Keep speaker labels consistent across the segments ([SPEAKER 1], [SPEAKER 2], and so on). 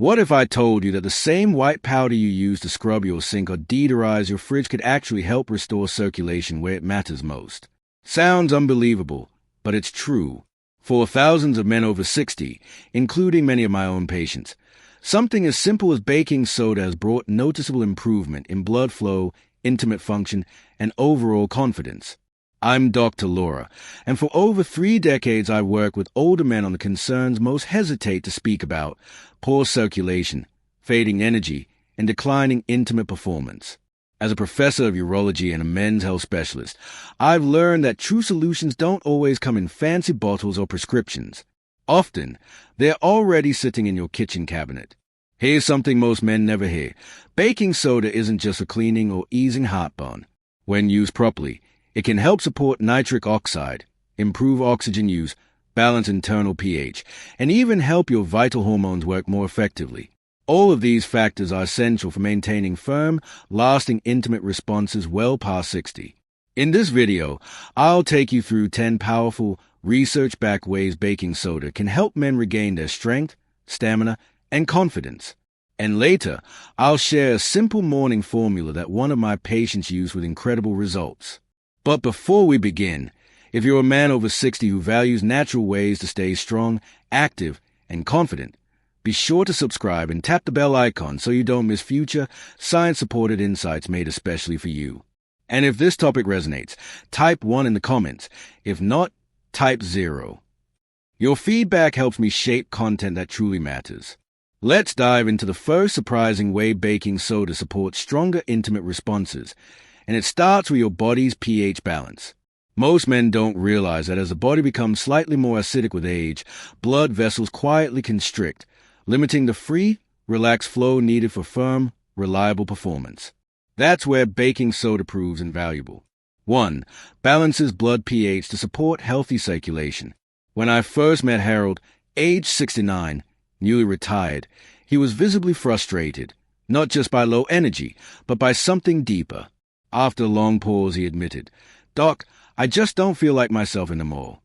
[SPEAKER 1] What if I told you that the same white powder you use to scrub your sink or deodorize your fridge could actually help restore circulation where it matters most? Sounds unbelievable, but it's true. For thousands of men over 60, including many of my own patients, something as simple as baking soda has brought noticeable improvement in blood flow, intimate function, and overall confidence. I'm Dr. Laura, and for over 3 decades I've worked with older men on the concerns most hesitate to speak about: poor circulation, fading energy, and declining intimate performance. As a professor of urology and a men's health specialist, I've learned that true solutions don't always come in fancy bottles or prescriptions. Often, they're already sitting in your kitchen cabinet. Here's something most men never hear. Baking soda isn't just for cleaning or easing heartburn. When used properly, it can help support nitric oxide, improve oxygen use, balance internal pH, and even help your vital hormones work more effectively. All of these factors are essential for maintaining firm, lasting intimate responses well past 60. In this video, I'll take you through 10 powerful, research-backed ways baking soda can help men regain their strength, stamina, and confidence. And later, I'll share a simple morning formula that one of my patients used with incredible results. But before we begin, if you're a man over 60 who values natural ways to stay strong, active, and confident, be sure to subscribe and tap the bell icon so you don't miss future science-supported insights made especially for you. And if this topic resonates, type 1 in the comments. If not, type 0. Your feedback helps me shape content that truly matters. Let's dive into the first surprising way baking soda supports stronger intimate responses, and it starts with your body's pH balance. Most men don't realize that as the body becomes slightly more acidic with age, blood vessels quietly constrict, limiting the free, relaxed flow needed for firm, reliable performance. That's where baking soda proves invaluable. 1. Balances blood pH to support healthy circulation. When I first met Harold, age 69, newly retired, he was visibly frustrated, not just by low energy, but by something deeper. After a long pause, he admitted, "Doc, I just don't feel like myself anymore."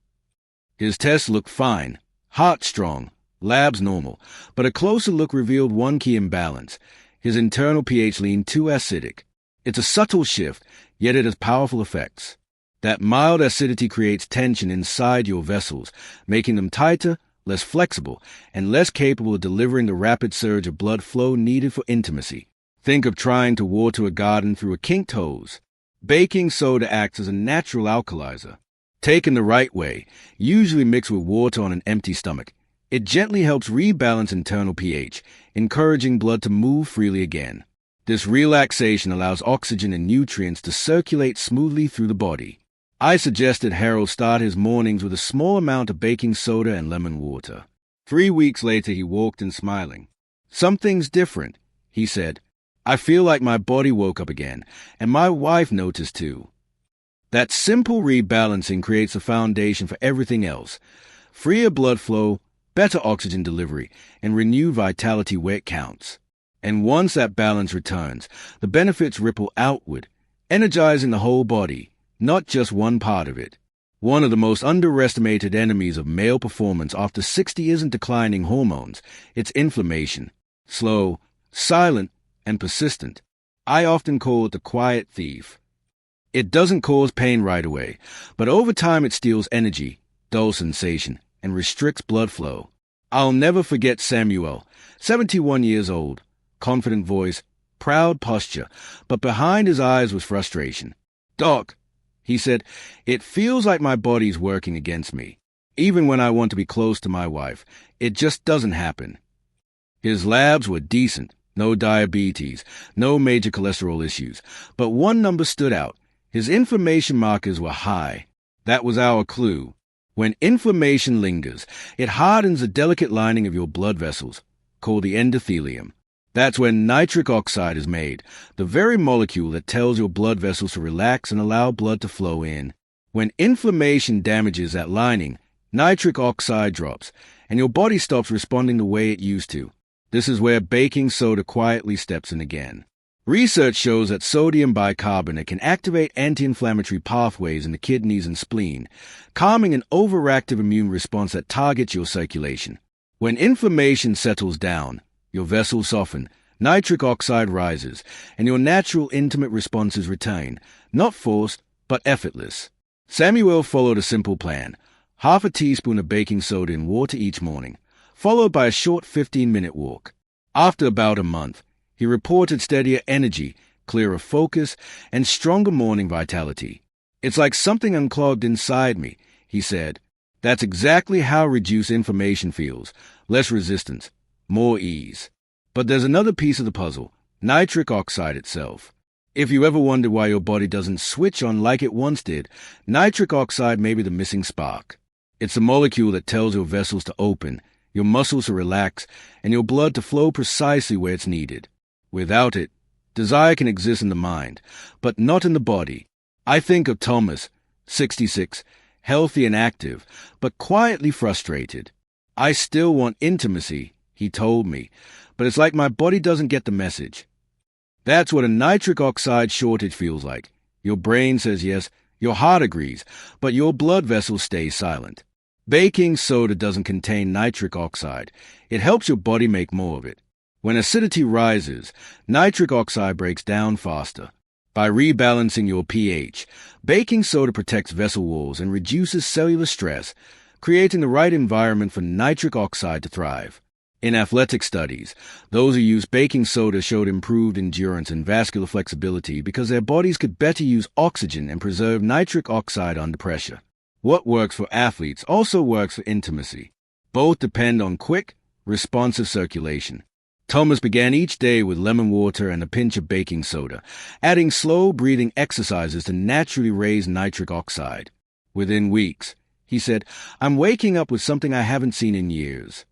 [SPEAKER 1] His tests looked fine, heart strong, labs normal, but a closer look revealed one key imbalance. His internal pH leaned too acidic. It's a subtle shift, yet it has powerful effects. That mild acidity creates tension inside your vessels, making them tighter, less flexible, and less capable of delivering the rapid surge of blood flow needed for intimacy. Think of trying to water a garden through a kinked hose. Baking soda acts as a natural alkalizer. Taken the right way, usually mixed with water on an empty stomach, it gently helps rebalance internal pH, encouraging blood to move freely again. This relaxation allows oxygen and nutrients to circulate smoothly through the body. I suggested Harold start his mornings with a small amount of baking soda and lemon water. 3 weeks later, he walked in smiling. "Something's different," he said. "I feel like my body woke up again, and my wife noticed too." That simple rebalancing creates a foundation for everything else: freer blood flow, better oxygen delivery, and renewed vitality where it counts. And once that balance returns, the benefits ripple outward, energizing the whole body, not just one part of it. One of the most underestimated enemies of male performance after 60 isn't declining hormones, it's inflammation. Slow, silent, and persistent. I often call it the quiet thief. It doesn't cause pain right away, but over time it steals energy, dull sensation, and restricts blood flow. I'll never forget Samuel, 71 years old, confident voice, proud posture, but behind his eyes was frustration. "Doc," he said, "it feels like my body's working against me. Even when I want to be close to my wife, it just doesn't happen." His labs were decent, no diabetes, no major cholesterol issues, but one number stood out. His inflammation markers were high. That was our clue. When inflammation lingers, it hardens the delicate lining of your blood vessels, called the endothelium. That's when nitric oxide is made, the very molecule that tells your blood vessels to relax and allow blood to flow in. When inflammation damages that lining, nitric oxide drops, and your body stops responding the way it used to. This is where baking soda quietly steps in again. Research shows that sodium bicarbonate can activate anti-inflammatory pathways in the kidneys and spleen, calming an overactive immune response that targets your circulation. When inflammation settles down, Your vessels soften, nitric oxide rises, and your natural intimate responses retain, not forced, but effortless. Samuel followed a simple plan: half a teaspoon of baking soda in water each morning, followed by a short 15-minute walk. After about a month, he reported steadier energy, clearer focus, and stronger morning vitality. "It's like something unclogged inside me," he said. "That's exactly how reduced inflammation feels: less resistance, more ease." But there's another piece of the puzzle: nitric oxide itself. If you ever wondered why your body doesn't switch on like it once did, nitric oxide may be the missing spark. It's the molecule that tells your vessels to open, your muscles to relax, and your blood to flow precisely where it's needed. Without it, desire can exist in the mind, but not in the body. I think of Thomas, 66, healthy and active, but quietly frustrated. "I still want intimacy," he told me, "but it's like my body doesn't get the message." That's what a nitric oxide shortage feels like. Your brain says yes, your heart agrees, but your blood vessels stay silent. Baking soda doesn't contain nitric oxide. It helps your body make more of it. When acidity rises, nitric oxide breaks down faster. By rebalancing your pH, baking soda protects vessel walls and reduces cellular stress, creating the right environment for nitric oxide to thrive. In athletic studies, those who used baking soda showed improved endurance and vascular flexibility because their bodies could better use oxygen and preserve nitric oxide under pressure. What works for athletes also works for intimacy. Both depend on quick, responsive circulation. Thomas began each day with lemon water and a pinch of baking soda, adding slow breathing exercises to naturally raise nitric oxide. Within weeks, he said, "I'm waking up with something I haven't seen in years."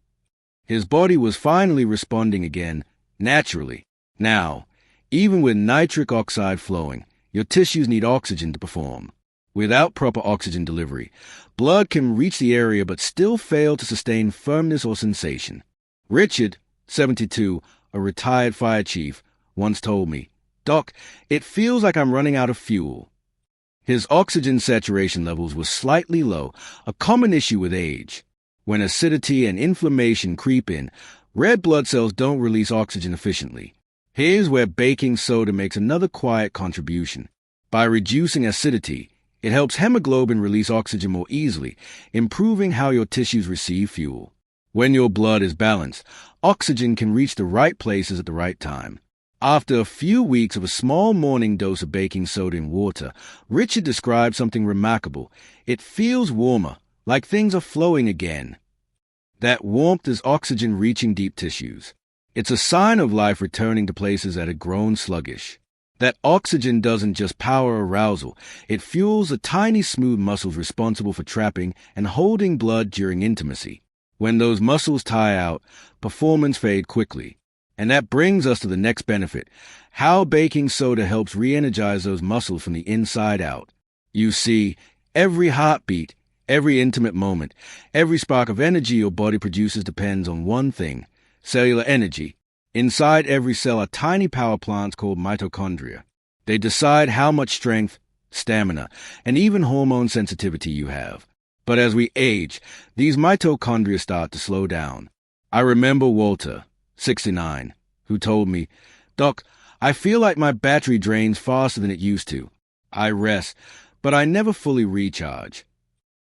[SPEAKER 1] His body was finally responding again, naturally. Now, even with nitric oxide flowing, your tissues need oxygen to perform. Without proper oxygen delivery, blood can reach the area but still fail to sustain firmness or sensation. Richard, 72, a retired fire chief, once told me, "Doc, it feels like I'm running out of fuel." His oxygen saturation levels were slightly low, a common issue with age. When acidity and inflammation creep in, red blood cells don't release oxygen efficiently. Here's where baking soda makes another quiet contribution. By reducing acidity, it helps hemoglobin release oxygen more easily, improving how your tissues receive fuel. When your blood is balanced, oxygen can reach the right places at the right time. After a few weeks of a small morning dose of baking soda in water, Richard described something remarkable. "It feels warmer, like things are flowing again." That warmth is oxygen reaching deep tissues. It's a sign of life returning to places that had grown sluggish. That oxygen doesn't just power arousal, it fuels the tiny smooth muscles responsible for trapping and holding blood during intimacy. When those muscles tire out, performance fades quickly. And that brings us to the next benefit: how baking soda helps re-energize those muscles from the inside out. You see, every heartbeat, every intimate moment, every spark of energy your body produces depends on one thing: cellular energy. Inside every cell are tiny power plants called mitochondria. They decide how much strength, stamina, and even hormone sensitivity you have. But as we age, these mitochondria start to slow down. I remember Walter, 69, who told me, "Doc, I feel like my battery drains faster than it used to. I rest, but I never fully recharge."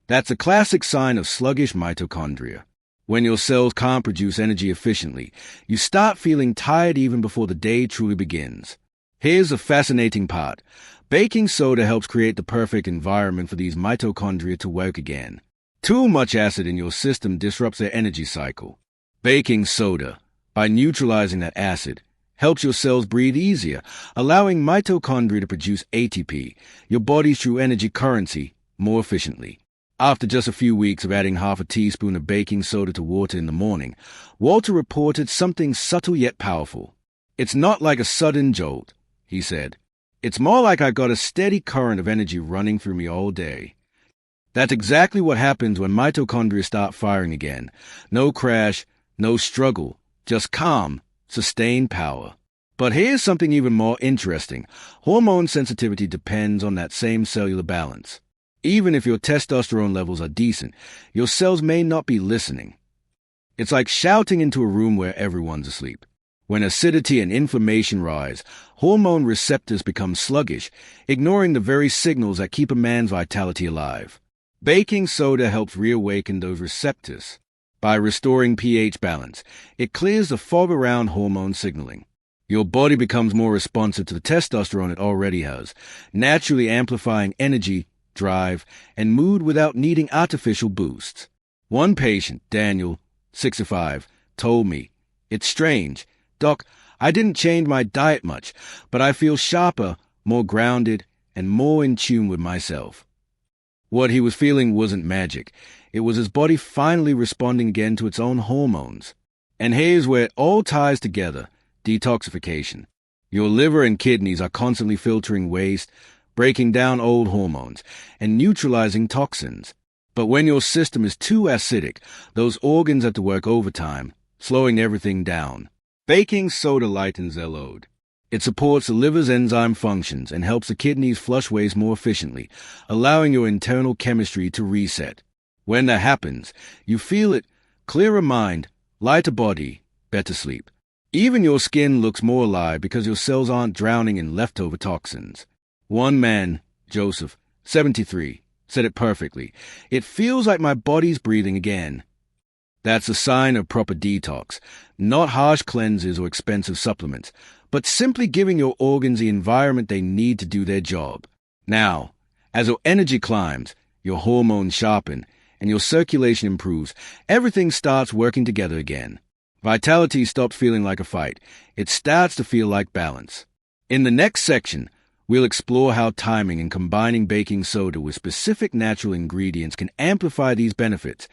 [SPEAKER 1] That's a classic sign of sluggish mitochondria. When your cells can't produce energy efficiently, you start feeling tired even before the day truly begins. Here's the fascinating part. Baking soda helps create the perfect environment for these mitochondria to work again. Too much acid in your system disrupts their energy cycle. Baking soda, by neutralizing that acid, helps your cells breathe easier, allowing mitochondria to produce ATP, your body's true energy currency, more efficiently. After just a few weeks of adding half a teaspoon of baking soda to water in the morning, Walter reported something subtle yet powerful. "It's not like a sudden jolt," he said. "It's more like I got a steady current of energy running through me all day." That's exactly what happens when mitochondria start firing again. No crash, no struggle, just calm, sustained power. But here's something even more interesting. Hormone sensitivity depends on that same cellular balance. Even if your testosterone levels are decent, your cells may not be listening. It's like shouting into a room where everyone's asleep. When acidity and inflammation rise, hormone receptors become sluggish, ignoring the very signals that keep a man's vitality alive. Baking soda helps reawaken those receptors. By restoring pH balance, it clears the fog around hormone signaling. Your body becomes more responsive to the testosterone it already has, naturally amplifying energy, drive, and mood without needing artificial boosts. One patient, Daniel, 65, told me, "It's strange. Doc, I didn't change my diet much, but I feel sharper, more grounded, and more in tune with myself." What he was feeling wasn't magic. It was his body finally responding again to its own hormones. And here's where it all ties together: detoxification. Your liver and kidneys are constantly filtering waste, breaking down old hormones, and neutralizing toxins. But when your system is too acidic, those organs have to work overtime, slowing everything down. Baking soda lightens their load. It supports the liver's enzyme functions and helps the kidneys flush waste more efficiently, allowing your internal chemistry to reset. When that happens, you feel it: clearer mind, lighter body, better sleep. Even your skin looks more alive because your cells aren't drowning in leftover toxins. One man, Joseph, 73, said it perfectly: "It feels like my body's breathing again." That's a sign of proper detox, not harsh cleanses or expensive supplements, but simply giving your organs the environment they need to do their job. Now, as your energy climbs, your hormones sharpen, and your circulation improves, everything starts working together again. Vitality stops feeling like a fight. It starts to feel like balance. In the next section, we'll explore how timing and combining baking soda with specific natural ingredients can amplify these benefits,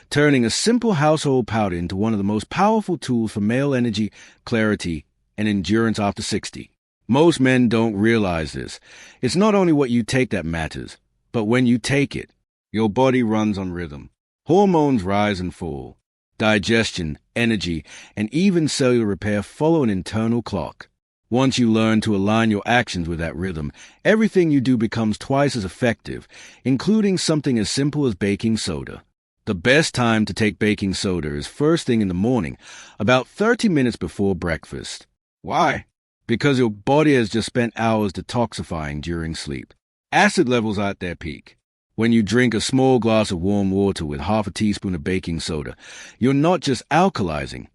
[SPEAKER 1] turning a simple household powder into one of the most powerful tools for male energy, clarity, and endurance after 60. Most men don't realize this. It's not only what you take that matters, but when you take it. Your body runs on rhythm. Hormones rise and fall. Digestion, energy, and even cellular repair follow an internal clock. Once you learn to align your actions with that rhythm, everything you do becomes twice as effective, including something as simple as baking soda. The best time to take baking soda is first thing in the morning, about 30 minutes before breakfast. Why? Because your body has just spent hours detoxifying during sleep. Acid levels are at their peak. When you drink a small glass of warm water with half a teaspoon of baking soda, you're not just alkalizing.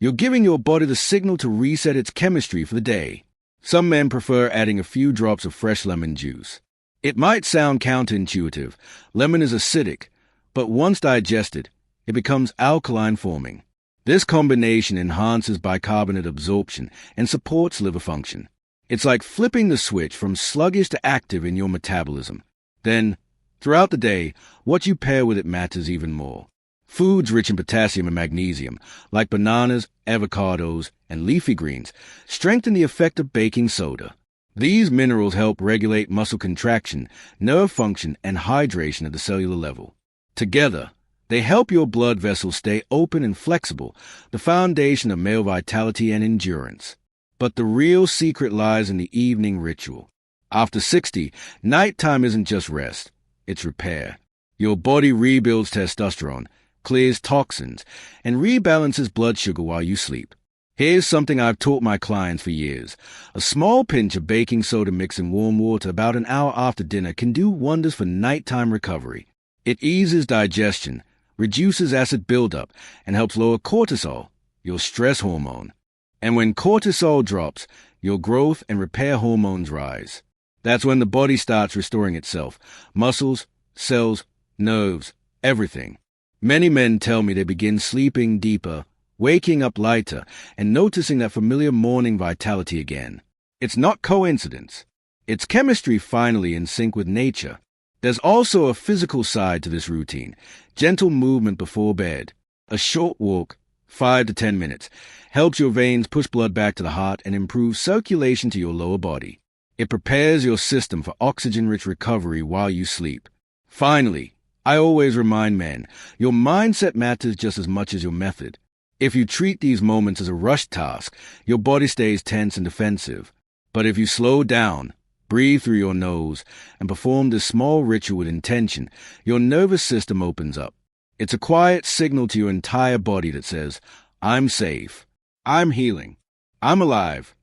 [SPEAKER 1] You're giving your body the signal to reset its chemistry for the day. Some men prefer adding a few drops of fresh lemon juice. It might sound counterintuitive. Lemon is acidic, but once digested, it becomes alkaline forming. This combination enhances bicarbonate absorption and supports liver function. It's like flipping the switch from sluggish to active in your metabolism. Then, throughout the day, what you pair with it matters even more. Foods rich in potassium and magnesium, like bananas, avocados, and leafy greens, strengthen the effect of baking soda. These minerals help regulate muscle contraction, nerve function, and hydration at the cellular level. Together, they help your blood vessels stay open and flexible, the foundation of male vitality and endurance. But the real secret lies in the evening ritual. After 60, nighttime isn't just rest, it's repair. Your body rebuilds testosterone, clears toxins, and rebalances blood sugar while you sleep. Here's something I've taught my clients for years. A small pinch of baking soda mixed in warm water about an hour after dinner can do wonders for nighttime recovery. It eases digestion, reduces acid buildup, and helps lower cortisol, your stress hormone. And when cortisol drops, your growth and repair hormones rise. That's when the body starts restoring itself. Muscles, cells, nerves, everything. Many men tell me they begin sleeping deeper, waking up lighter, and noticing that familiar morning vitality again. It's not coincidence. It's chemistry finally in sync with nature. There's also a physical side to this routine. Gentle movement before bed. A short walk, 5 to 10 minutes, helps your veins push blood back to the heart and improves circulation to your lower body. It prepares your system for oxygen-rich recovery while you sleep. Finally, I always remind men, your mindset matters just as much as your method. If you treat these moments as a rushed task, your body stays tense and defensive. But if you slow down, breathe through your nose, and perform this small ritual with intention, your nervous system opens up. It's a quiet signal to your entire body that says, I'm safe, I'm healing, I'm alive.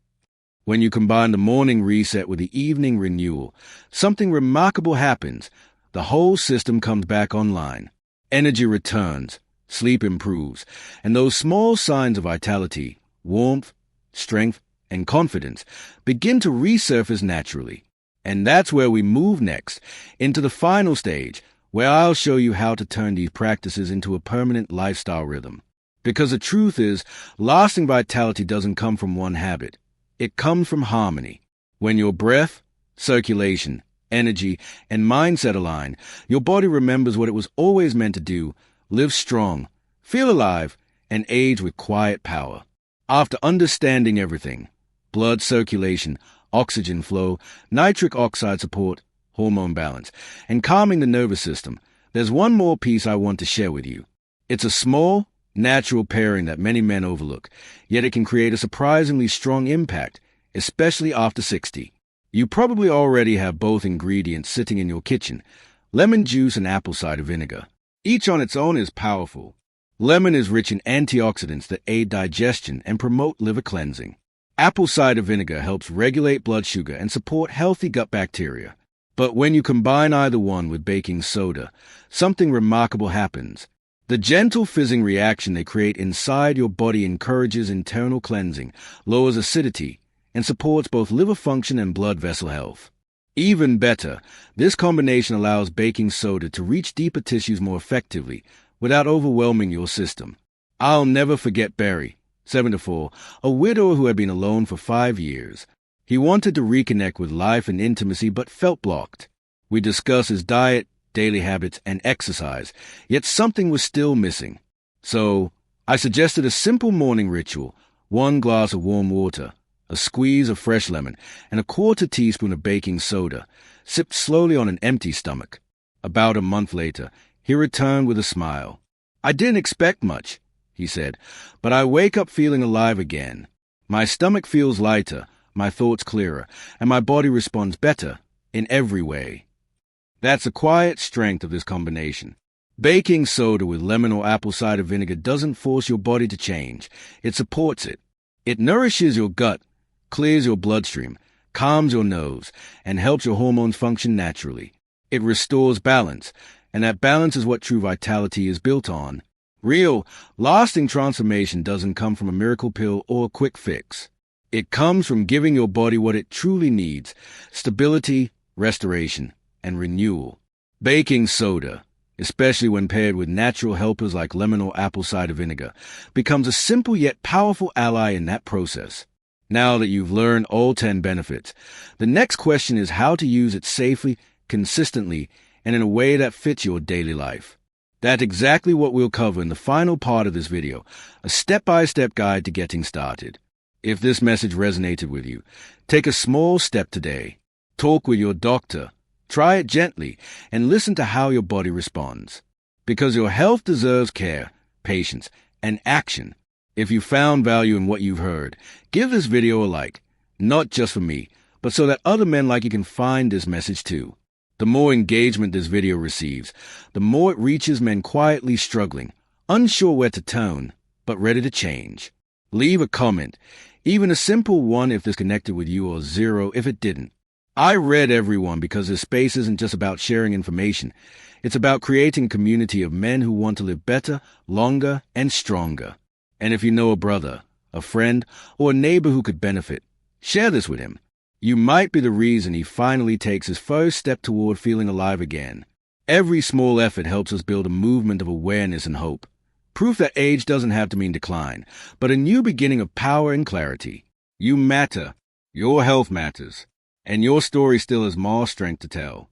[SPEAKER 1] When you combine the morning reset with the evening renewal, something remarkable happens. The whole system comes back online. Energy returns, sleep improves, and those small signs of vitality, warmth, strength, and confidence begin to resurface naturally. And that's where we move next, into the final stage, where I'll show you how to turn these practices into a permanent lifestyle rhythm. Because the truth is, lasting vitality doesn't come from one habit. It comes from harmony. When your breath, circulation, energy, and mindset align, your body remembers what it was always meant to do: live strong, feel alive, and age with quiet power. After understanding everything, blood circulation, oxygen flow, nitric oxide support, hormone balance, and calming the nervous system, there's one more piece I want to share with you. It's a small, natural pairing that many men overlook, yet it can create a surprisingly strong impact, especially after 60. You probably already have both ingredients sitting in your kitchen: lemon juice and apple cider vinegar. Each on its own is powerful. Lemon is rich in antioxidants that aid digestion and promote liver cleansing. Apple cider vinegar helps regulate blood sugar and support healthy gut bacteria. But when you combine either one with baking soda, something remarkable happens. The gentle fizzing reaction they create inside your body encourages internal cleansing, lowers acidity, and supports both liver function and blood vessel health. Even better, this combination allows baking soda to reach deeper tissues more effectively without overwhelming your system. I'll never forget Barry, 74, a widower who had been alone for 5 years. He wanted to reconnect with life and intimacy but felt blocked. We discussed his diet, daily habits, and exercise, yet something was still missing. So, I suggested a simple morning ritual: 1 glass of warm water, a squeeze of fresh lemon, and a 1/4 teaspoon of baking soda, sipped slowly on an empty stomach. About a month later, he returned with a smile. I didn't expect much, he said, but I wake up feeling alive again. My stomach feels lighter, my thoughts clearer, and my body responds better in every way. That's the quiet strength of this combination. Baking soda with lemon or apple cider vinegar doesn't force your body to change. It supports it. It nourishes your gut, clears your bloodstream, calms your nerves, and helps your hormones function naturally. It restores balance, and that balance is what true vitality is built on. Real, lasting transformation doesn't come from a miracle pill or a quick fix. It comes from giving your body what it truly needs: stability, restoration, and renewal. Baking soda, especially when paired with natural helpers like lemon or apple cider vinegar, becomes a simple yet powerful ally in that process. Now that you've learned all 10 benefits, the next question is how to use it safely, consistently, and in a way that fits your daily life. That's exactly what we'll cover in the final part of this video, a step-by-step guide to getting started. If this message resonated with you, take a small step today. Talk with your doctor. Try it gently and listen to how your body responds. Because your health deserves care, patience, and action. If you found value in what you've heard, give this video a like, not just for me, but so that other men like you can find this message too. The more engagement this video receives, the more it reaches men quietly struggling, unsure where to turn, but ready to change. Leave a comment, even a simple one if this connected with you, or 0 if it didn't. I read everyone because this space isn't just about sharing information. It's about creating a community of men who want to live better, longer, and stronger. And if you know a brother, a friend, or a neighbor who could benefit, share this with him. You might be the reason he finally takes his first step toward feeling alive again. Every small effort helps us build a movement of awareness and hope. Proof that age doesn't have to mean decline, but a new beginning of power and clarity. You matter. Your health matters. And your story still has more strength to tell.